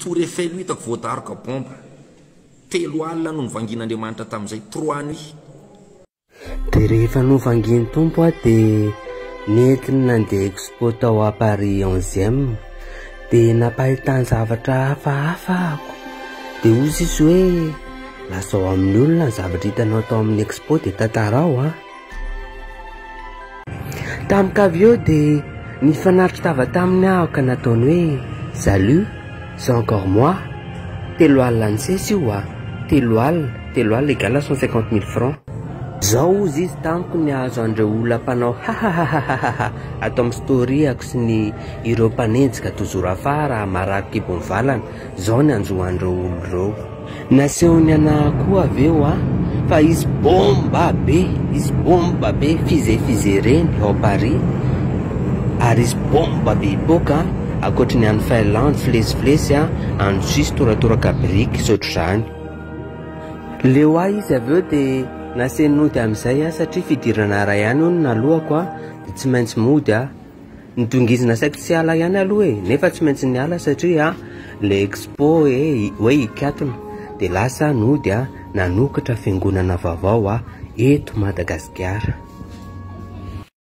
Tour Eiffel hitako voataroka bomba 3 alina no nivangin'Andriamanitra tamin'izay 3 nuit. Dia rehefa novanginy tompo a dia nentiny nandeha expo tao à Paris 11e dia napahitany zavatra hafahafa ako. Dia ozy izy hoe lasa ao amin'ny olona ny zavatra hitanao tao amin'ny expo dia tantarao a. Tamikavy eo dia nifanaritra taminy aho ka nataony hoe salut, c'est encore moi. 3 alina ny sesy io a. 3 alina égale 150 000 francs. Zao ozy izy tamiko ny azo andreo olona mpanao hahahahaha ato amin'ny storyako sy ny ireo mpanenjika tozoro afara marako kibony valana. Zao ny anjoandreo olo reo. Nasehony ana koa avy eo a fa izy bomba be fize reny ao Paris ary izy bomba be ipoka akoatra ny any Finlande filesifilesy a any Suisse toratoraka briky sotro zany. Leo a izy avy eo dia naseny nody amin'izay a satria fidirana ray ihany hono nalohako a dia tsy maintsy mody a. Nidongizina saika tsy ala ihany aloha nefa tsy maintsy ny ala satria le expo hoe hikatona dia lasa nody a nanokatra fiangonana vaovao a eto Madagasikara.